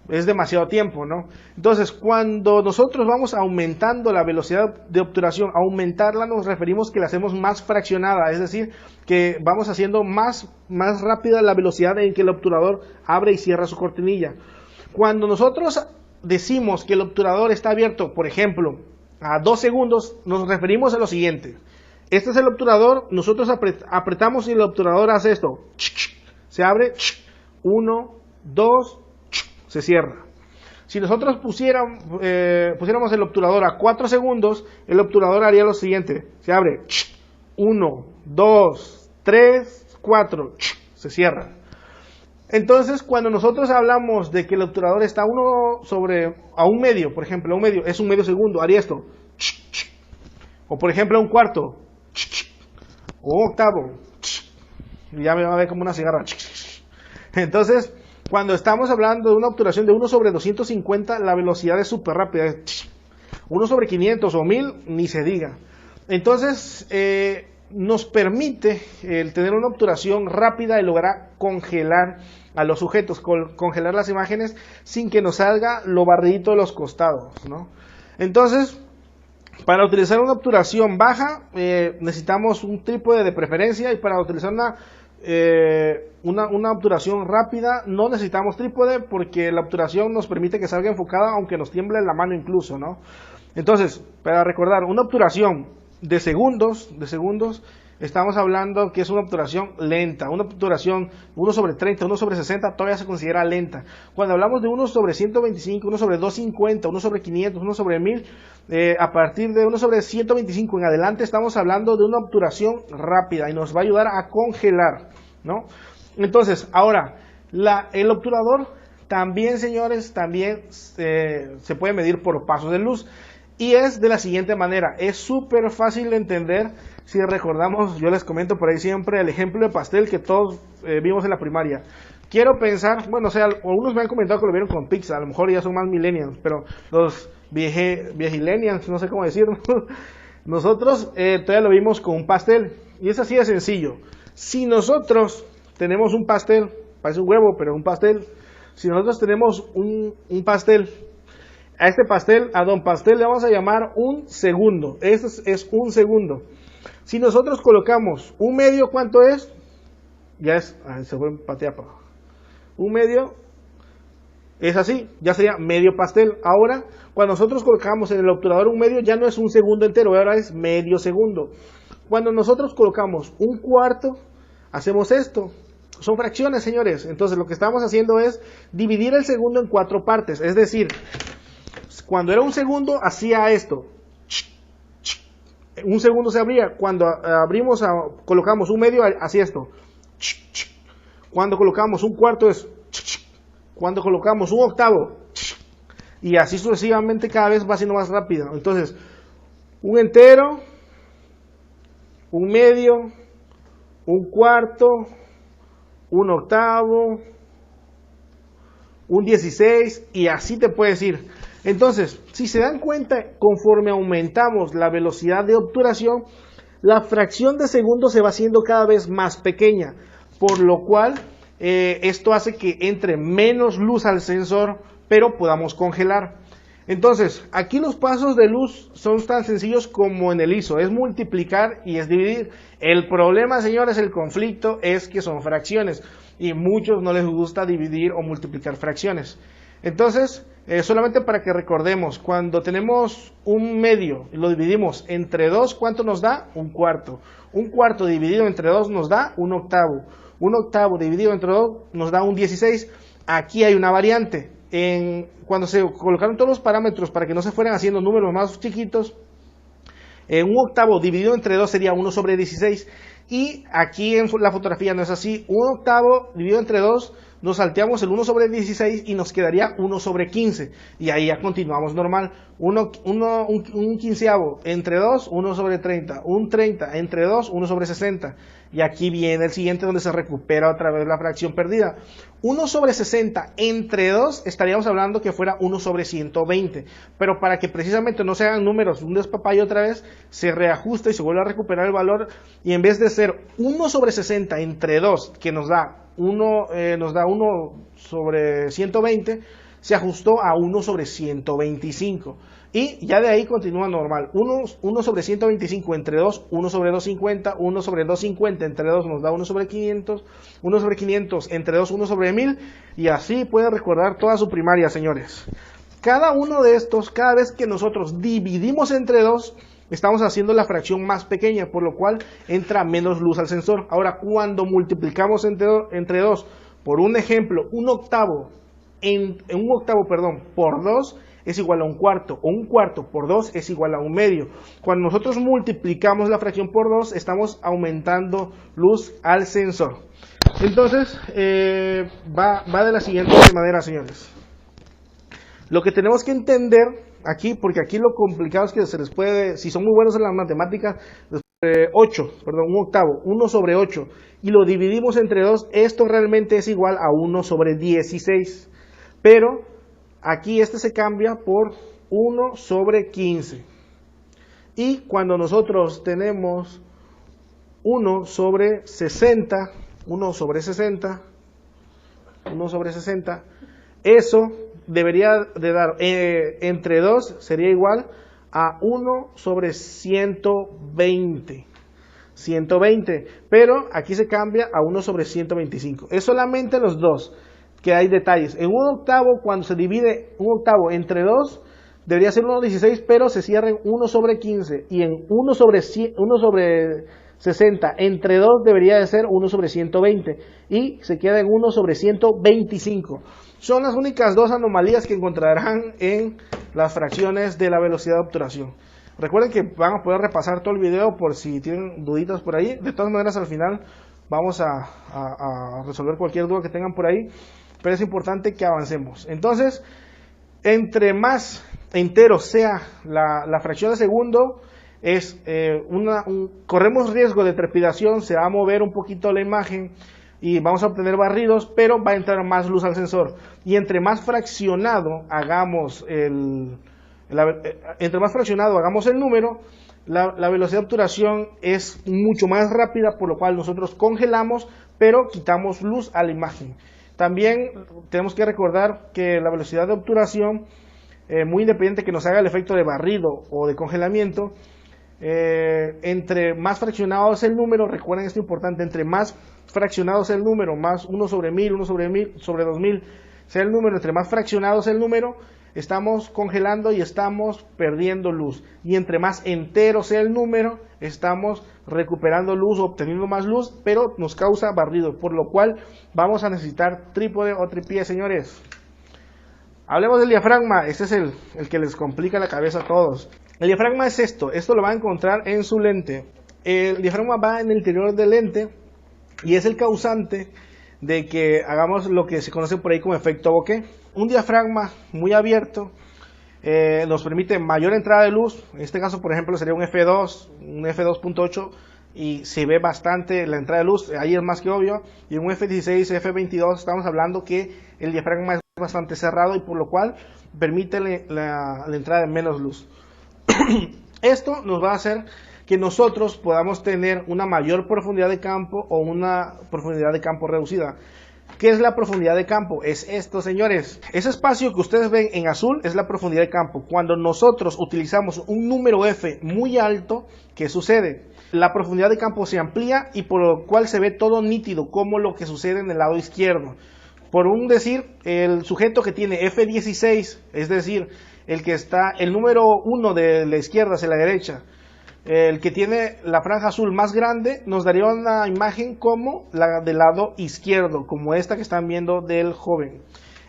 es demasiado tiempo, ¿no? Entonces, cuando nosotros vamos aumentando la velocidad de obturación, aumentarla nos referimos que la hacemos más fraccionada, es decir, que vamos haciendo más rápida la velocidad en que el obturador abre y cierra su cortinilla. Cuando nosotros decimos que el obturador está abierto, por ejemplo, a 2 segundos, nos referimos a lo siguiente. Este es el obturador, nosotros apretamos y el obturador hace esto. Se abre, 1, 2, se cierra. Si nosotros pusiéramos el obturador a 4 segundos, el obturador haría lo siguiente. Se abre, 1, 2, 3, 4, se cierra. Entonces, cuando nosotros hablamos de que el obturador está a un medio, por ejemplo, un medio, es un medio segundo, haría esto. O por ejemplo, un cuarto. O un octavo. Y ya me va a ver como una cigarra. Entonces, cuando estamos hablando de una obturación de 1 sobre 250, la velocidad es súper rápida. 1 sobre 500 o 1000, ni se diga. Entonces, nos permite el tener una obturación rápida y lograr congelar a los sujetos, congelar las imágenes sin que nos salga lo barridito de los costados, ¿no? Entonces, para utilizar una obturación baja necesitamos un trípode de preferencia, y para utilizar una obturación rápida no necesitamos trípode porque la obturación nos permite que salga enfocada aunque nos tiemble la mano incluso, ¿no? Entonces, para recordar, una obturación de segundos, estamos hablando que es una obturación lenta. Una obturación 1 sobre 30, 1 sobre 60 todavía se considera lenta. Cuando hablamos de 1 sobre 125, 1 sobre 250, 1 sobre 500, 1 sobre 1000, a partir de 1 sobre 125 en adelante estamos hablando de una obturación rápida y nos va a ayudar a congelar, ¿no? Entonces, ahora, el obturador también, señores, se puede medir por pasos de luz. Y es de la siguiente manera, es súper fácil de entender si recordamos, yo les comento por ahí siempre el ejemplo de pastel que todos vimos en la primaria. Quiero pensar, bueno, o sea, algunos me han comentado que lo vieron con pizza, a lo mejor ya son más millennials, pero los viejillennials, no sé cómo decirlo, nosotros todavía lo vimos con un pastel, y es así de sencillo. Si nosotros tenemos un pastel, parece un huevo, pero un pastel, si nosotros tenemos un pastel, a este pastel, a don pastel le vamos a llamar un segundo. Este es un segundo. Si nosotros colocamos un medio, ¿cuánto es? Ya es, se fue patear para abajo. Un medio es así, ya sería medio pastel. Ahora, cuando nosotros colocamos en el obturador un medio, ya no es un segundo entero, ahora es medio segundo. Cuando nosotros colocamos un cuarto, hacemos esto. Son fracciones, señores. Entonces, lo que estamos haciendo es dividir el segundo en 4 partes. Es decir, cuando era un segundo, hacía esto. Un segundo se abría. Cuando colocamos un medio, hacía esto. Cuando colocamos un cuarto, es. Cuando colocamos un octavo. Y así sucesivamente, cada vez va siendo más rápido. Entonces, un entero, un medio, un cuarto, un octavo, un 16, y así te puedes ir. Entonces, si se dan cuenta, conforme aumentamos la velocidad de obturación, la fracción de segundo se va haciendo cada vez más pequeña, por lo cual esto hace que entre menos luz al sensor, pero podamos congelar. Entonces, aquí los pasos de luz son tan sencillos como en el ISO, es multiplicar y es dividir. El problema, señores, el conflicto es que son fracciones y muchos no les gusta dividir o multiplicar fracciones. Entonces, solamente para que recordemos, cuando tenemos un medio y lo dividimos entre 2, ¿cuánto nos da? Un cuarto. Un cuarto dividido entre 2 nos da un octavo. Un octavo dividido entre 2 nos da un 16. Aquí hay una variante. Cuando se colocaron todos los parámetros para que no se fueran haciendo números más chiquitos, Un octavo dividido entre 2 sería 1 sobre 16. Y aquí en la fotografía no es así. Un octavo dividido entre 2, nos salteamos el 1 sobre 16 y nos quedaría 1 sobre 15. Y ahí ya continuamos normal. Un quinceavo entre 2, 1 sobre 30. Un 30 entre 2, 1 sobre 60. Y aquí viene el siguiente donde se recupera otra vez la fracción perdida. 1 sobre 60 entre 2 estaríamos hablando que fuera 1 sobre 120. Pero para que precisamente no se hagan números un despapalle otra vez, se reajusta y se vuelve a recuperar el valor. Y en vez de ser 1 sobre 60 entre 2, que nos da 1 sobre 120, se ajustó a 1 sobre 125. Y ya de ahí continúa normal. 1 sobre 125 entre 2, 1 sobre 250, 1 sobre 250 entre 2 nos da 1 sobre 500, 1 sobre 500 entre 2, 1 sobre 1000, y así puede recordar toda su primaria, señores. Cada uno de estos, cada vez que nosotros dividimos entre 2, estamos haciendo la fracción más pequeña, por lo cual entra menos luz al sensor. Ahora, cuando multiplicamos entre 2, por un ejemplo, un octavo por 2 es igual a un cuarto, o un cuarto por 2 es igual a un medio. Cuando nosotros multiplicamos la fracción por 2, estamos aumentando luz al sensor. Entonces, va de la siguiente manera, señores. Lo que tenemos que entender aquí, porque aquí lo complicado es que se les puede, si son muy buenos en las matemáticas, 1 octavo, 1 sobre 8, y lo dividimos entre 2, esto realmente es igual a 1 sobre 16. Pero aquí este se cambia por 1 sobre 15. Y cuando nosotros tenemos 1 sobre 60, eso debería de dar, entre 2 sería igual a 1 sobre 120. Pero aquí se cambia a 1 sobre 125. Es solamente los dos que hay detalles. En un octavo, cuando se divide un octavo entre 2, debería ser 1/16, pero se cierra en 1 sobre 15. Y en 1 sobre 60 entre 2 debería de ser 1 sobre 120. Y se queda en 1 sobre 125. Son las únicas dos anomalías que encontrarán en las fracciones de la velocidad de obturación. Recuerden que van a poder repasar todo el video por si tienen duditas por ahí. De todas maneras, al final vamos a resolver cualquier duda que tengan por ahí. Pero es importante que avancemos. Entonces, entre más entero sea la fracción de segundo, corremos riesgo de trepidación, se va a mover un poquito la imagen y vamos a obtener barridos, pero va a entrar más luz al sensor. Y entre más fraccionado hagamos el número, la velocidad de obturación es mucho más rápida, por lo cual nosotros congelamos, pero quitamos luz a la imagen. También tenemos que recordar que la velocidad de obturación, muy independiente que nos haga el efecto de barrido o de congelamiento, entre más fraccionado es el número, recuerden esto importante, entre más fraccionado es el número, más 1 sobre 1000, 1 sobre 1000, sobre 2000 sea el número, entre más fraccionado es el número, estamos congelando y estamos perdiendo luz. Y entre más entero sea el número, estamos recuperando luz, obteniendo más luz, pero nos causa barrido, por lo cual vamos a necesitar trípode o tripié, señores. Hablemos del diafragma. Este es el que les complica la cabeza a todos. El diafragma es esto lo van a encontrar en su lente. El diafragma va en el interior del lente y es el causante de que hagamos lo que se conoce por ahí como efecto bokeh. Un diafragma muy abierto nos permite mayor entrada de luz. En este caso, por ejemplo, sería un F2, un F2.8, y se ve bastante la entrada de luz, ahí es más que obvio. Y en un F16, F22 estamos hablando que el diafragma es bastante cerrado y por lo cual permite la entrada de menos luz. Esto nos va a hacer que nosotros podamos tener una mayor profundidad de campo o una profundidad de campo reducida. ¿Qué es la profundidad de campo? Es esto, señores. Ese espacio que ustedes ven en azul es la profundidad de campo. Cuando nosotros utilizamos un número F muy alto, ¿qué sucede? La profundidad de campo se amplía y por lo cual se ve todo nítido, como lo que sucede en el lado izquierdo. Por un decir, el sujeto que tiene F16, es decir, el número 1 de la izquierda hacia la derecha, el que tiene la franja azul más grande, nos daría una imagen como la del lado izquierdo, como esta que están viendo del joven.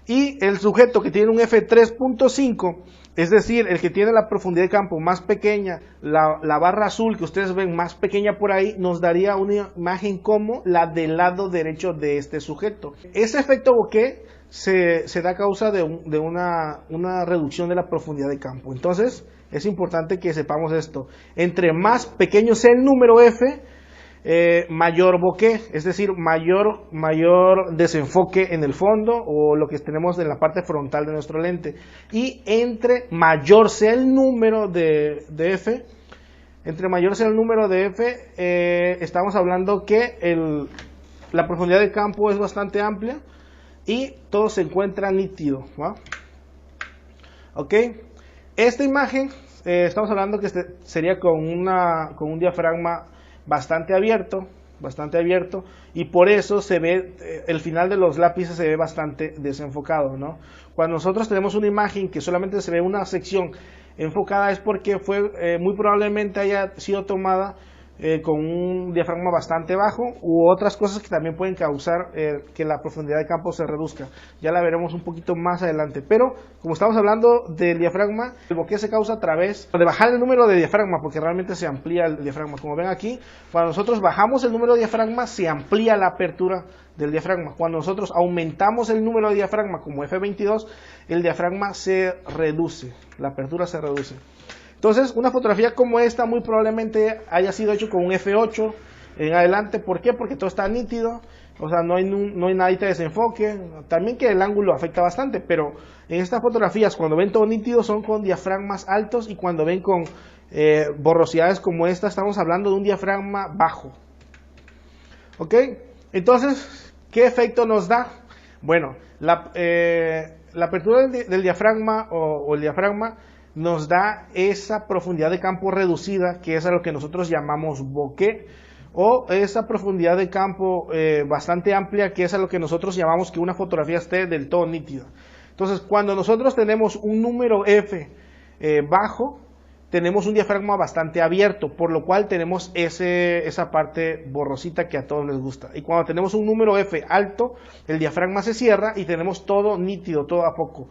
Y el sujeto que tiene un F3.5 Es decir, el que tiene la profundidad de campo más pequeña, la barra azul que ustedes ven más pequeña por ahí, nos daría una imagen como la del lado derecho de este sujeto. Ese efecto bokeh se da a causa de una reducción de la profundidad de campo. Entonces, es importante que sepamos esto. Entre más pequeño sea el número F, mayor bokeh, es decir, mayor desenfoque en el fondo o lo que tenemos en la parte frontal de nuestro lente. Y entre mayor sea el número de F, estamos hablando que la profundidad de campo es bastante amplia y todo se encuentra nítido, ¿va? Ok, esta imagen estamos hablando que sería con un diafragma bastante abierto, y por eso se ve, el final de los lápices se ve bastante desenfocado, ¿no? Cuando nosotros tenemos una imagen que solamente se ve una sección enfocada es porque muy probablemente haya sido tomada con un diafragma bastante bajo u otras cosas que también pueden causar que la profundidad de campo se reduzca. Ya la veremos un poquito más adelante, pero como estamos hablando del diafragma, el bokeh se causa a través de bajar el número de diafragma, porque realmente se amplía el diafragma. Como ven aquí, cuando nosotros bajamos el número de diafragma, se amplía la apertura del diafragma. Cuando nosotros aumentamos el número de diafragma, como F22, el diafragma se reduce, la apertura se reduce. Entonces, una fotografía como esta muy probablemente haya sido hecho con un F8 en adelante. ¿Por qué? Porque todo está nítido, o sea, no hay nadita de desenfoque. También que el ángulo afecta bastante, pero en estas fotografías, cuando ven todo nítido, son con diafragmas altos, y cuando ven con borrosidades como esta, estamos hablando de un diafragma bajo. ¿Ok? Entonces, ¿qué efecto nos da? Bueno, la apertura del diafragma o el diafragma nos da esa profundidad de campo reducida, que es a lo que nosotros llamamos bokeh, o esa profundidad de campo bastante amplia, que es a lo que nosotros llamamos que una fotografía esté del todo nítida. Entonces, cuando nosotros tenemos un número F bajo, tenemos un diafragma bastante abierto, por lo cual tenemos esa parte borrosita que a todos les gusta. Y cuando tenemos un número F alto, el diafragma se cierra y tenemos todo nítido, todo a foco.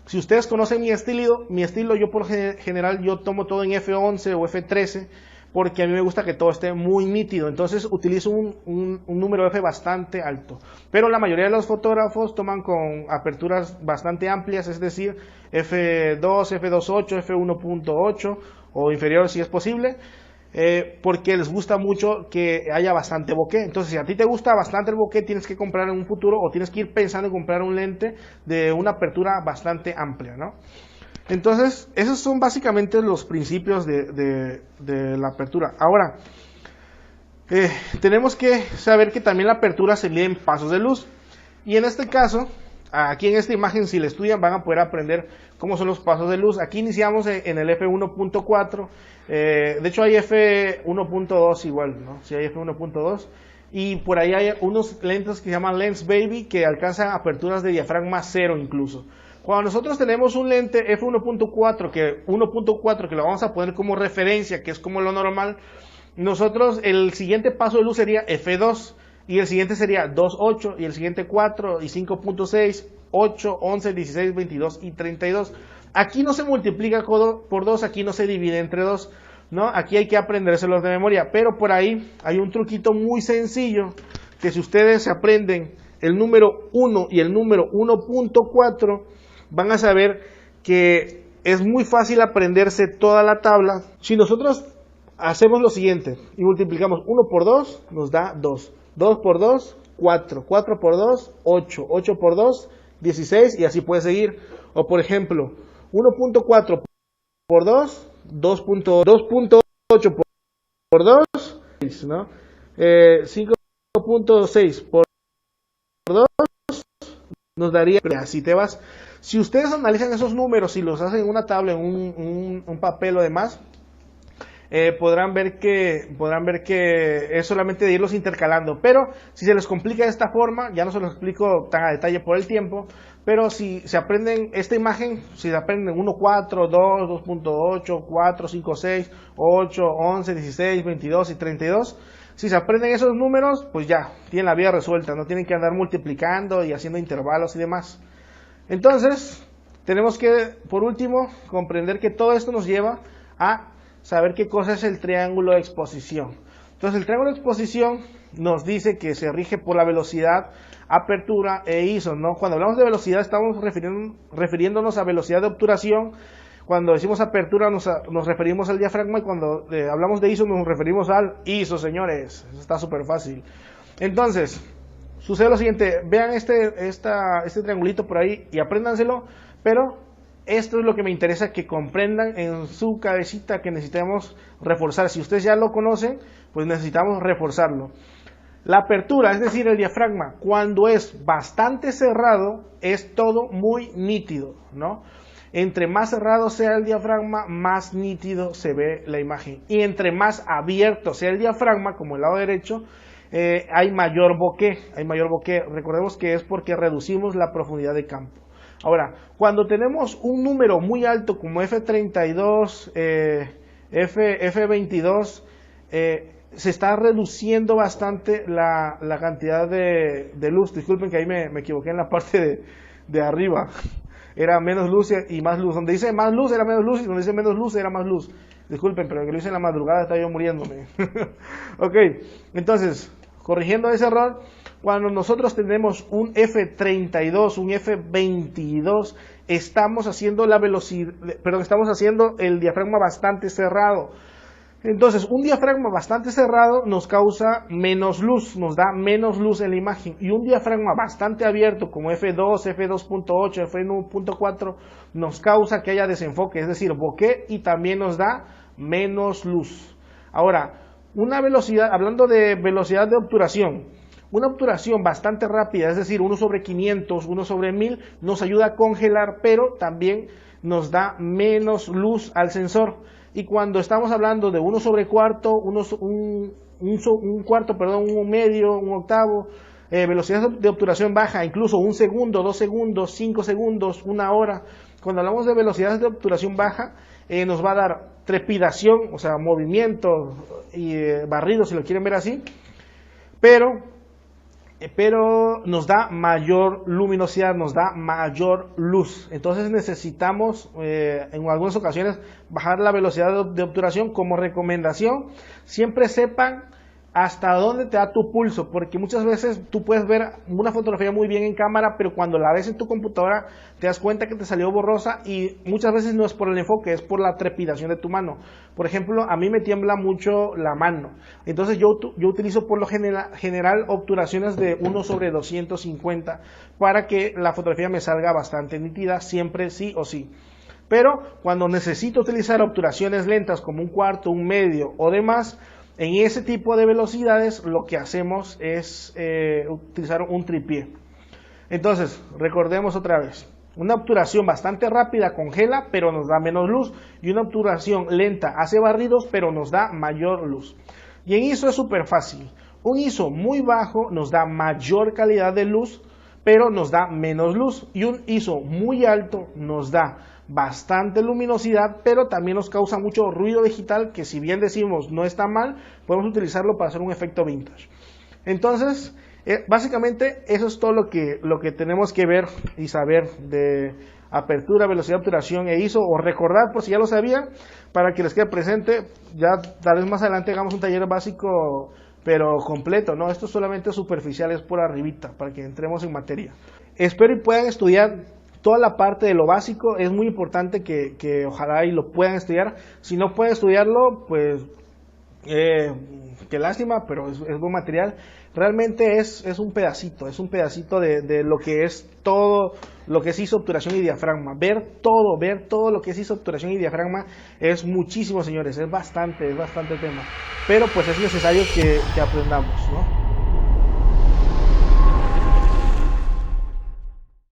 Si ustedes conocen mi estilo, yo por general yo tomo todo en F11 o F13, porque a mí me gusta que todo esté muy nítido. Entonces utilizo un número F bastante alto. Pero la mayoría de los fotógrafos toman con aperturas bastante amplias, es decir, F2, F2.8, F1.8 o inferior si es posible, porque les gusta mucho que haya bastante bokeh. Entonces, si a ti te gusta bastante el bokeh, tienes que comprar en un futuro, o tienes que ir pensando en comprar un lente de una apertura bastante amplia, ¿no? Entonces, esos son básicamente los principios de la apertura. Ahora, tenemos que saber que también la apertura se mide en pasos de luz. Y en este caso, aquí en esta imagen, si la estudian, van a poder aprender cómo son los pasos de luz. Aquí iniciamos en el F1.4. De hecho hay F1.2 igual, ¿no? Sí, hay F1.2. Y por ahí hay unos lentes que se llaman Lens Baby, que alcanzan aperturas de diafragma 0 incluso. Cuando nosotros tenemos un lente F1.4, que lo vamos a poner como referencia, que es como lo normal, nosotros el siguiente paso de luz sería F2, y el siguiente sería 2.8, y el siguiente 4, y 5.6, 8, 11, 16, 22 y 32. Aquí no se multiplica por 2, aquí no se divide entre 2, ¿no? Aquí hay que aprendérselos de memoria, pero por ahí hay un truquito muy sencillo, que si ustedes se aprenden el número 1 y el número 1.4, van a saber que es muy fácil aprenderse toda la tabla. Si nosotros hacemos lo siguiente y multiplicamos 1 por 2, nos da 2, 2 por 2, 4, 4 por 2, 8, 8 por 2, 16, y así puede seguir. O por ejemplo, 1.4 por 2, 2.8 por 2, ¿no? 5.6 por 2 nos daría, así te vas. Si ustedes analizan esos números y los hacen en una tabla, en un papel o demás, podrán ver que es solamente de irlos intercalando. Pero si se les complica de esta forma, ya no se los explico tan a detalle por el tiempo, pero si se aprenden esta imagen, si se aprenden 1, 4, 2, 2.8, 4, 5, 6, 8, 11, 16, 22 y 32, si se aprenden esos números, pues ya, tienen la vida resuelta, no tienen que andar multiplicando y haciendo intervalos y demás. Entonces, tenemos que, por último, comprender que todo esto nos lleva a saber qué cosa es el triángulo de exposición. Entonces, el triángulo de exposición nos dice que se rige por la velocidad, apertura e ISO, ¿no? Cuando hablamos de velocidad estamos refiriéndonos a velocidad de obturación. Cuando decimos apertura nos referimos al diafragma, y cuando hablamos de ISO nos referimos al ISO, señores. Eso está súper fácil. Entonces, sucede lo siguiente, vean este triangulito por ahí y apréndanselo, pero esto es lo que me interesa que comprendan en su cabecita, que necesitamos reforzar. Si ustedes ya lo conocen, pues necesitamos reforzarlo. La apertura, es decir, el diafragma, cuando es bastante cerrado, es todo muy nítido, ¿no? Entre más cerrado sea el diafragma, más nítido se ve la imagen. Y entre más abierto sea el diafragma, como el lado derecho, hay mayor bokeh. Recordemos que es porque reducimos la profundidad de campo. Ahora, cuando tenemos un número muy alto como F32, F22, se está reduciendo bastante la cantidad de luz. Disculpen que ahí me equivoqué en la parte de arriba. Era menos luz y más luz. Donde dice más luz era menos luz, y donde dice menos luz era más luz. Disculpen, pero que lo hice en la madrugada, estaba yo muriéndome. Ok, entonces, corrigiendo ese error, cuando nosotros tenemos un F32, un F22, estamos haciendo estamos haciendo el diafragma bastante cerrado. Entonces, un diafragma bastante cerrado nos causa menos luz, nos da menos luz en la imagen. Y un diafragma bastante abierto, como F2, F2.8, F1.4, nos causa que haya desenfoque, es decir, bokeh, y también nos da menos luz. Ahora, una velocidad, hablando de velocidad de obturación, una obturación bastante rápida, es decir, 1 sobre 500, 1 sobre 1000, nos ayuda a congelar, pero también nos da menos luz al sensor. Y cuando estamos hablando de 1 sobre cuarto, un medio, un octavo, velocidad de obturación baja, incluso 1 segundo, 2 segundos, 5 segundos, 1 hora. Cuando hablamos de velocidades de obturación baja, nos va a dar trepidación, o sea, movimiento y barrido, si lo quieren ver así, pero nos da mayor luminosidad, nos da mayor luz. Entonces necesitamos en algunas ocasiones bajar la velocidad de obturación. Como recomendación, siempre sepan hasta dónde te da tu pulso, porque muchas veces tú puedes ver una fotografía muy bien en cámara, pero cuando la ves en tu computadora te das cuenta que te salió borrosa, y muchas veces no es por el enfoque, es por la trepidación de tu mano. Por ejemplo, a mí me tiembla mucho la mano, entonces yo utilizo por lo general obturaciones de 1 sobre 250 para que la fotografía me salga bastante nítida, siempre sí o sí. Pero cuando necesito utilizar obturaciones lentas como un cuarto, un medio o demás, en ese tipo de velocidades lo que hacemos es utilizar un tripié. Entonces, recordemos otra vez, una obturación bastante rápida congela, pero nos da menos luz, y una obturación lenta hace barridos, pero nos da mayor luz. Y en ISO es súper fácil. Un ISO muy bajo nos da mayor calidad de luz, pero nos da menos luz, y un ISO muy alto nos da bastante luminosidad, pero también nos causa mucho ruido digital, que si bien decimos no está mal, podemos utilizarlo para hacer un efecto vintage. Entonces, básicamente eso es todo lo que tenemos que ver y saber de apertura, velocidad de obturación e ISO, o recordar por si ya lo sabían, para que les quede presente. Ya tal vez más adelante hagamos un taller básico pero completo, ¿no? Esto solamente superficial, es por arribita, para que entremos en materia. Espero y puedan estudiar toda la parte de lo básico. Es muy importante que ojalá y lo puedan estudiar. Si no pueden estudiarlo, pues qué lástima, pero es buen material. Realmente es un pedacito de lo que es todo lo que es ISO, obturación y diafragma. Ver todo lo que es ISO, obturación y diafragma es muchísimo, señores, es bastante tema. Pero pues es necesario que aprendamos, ¿no?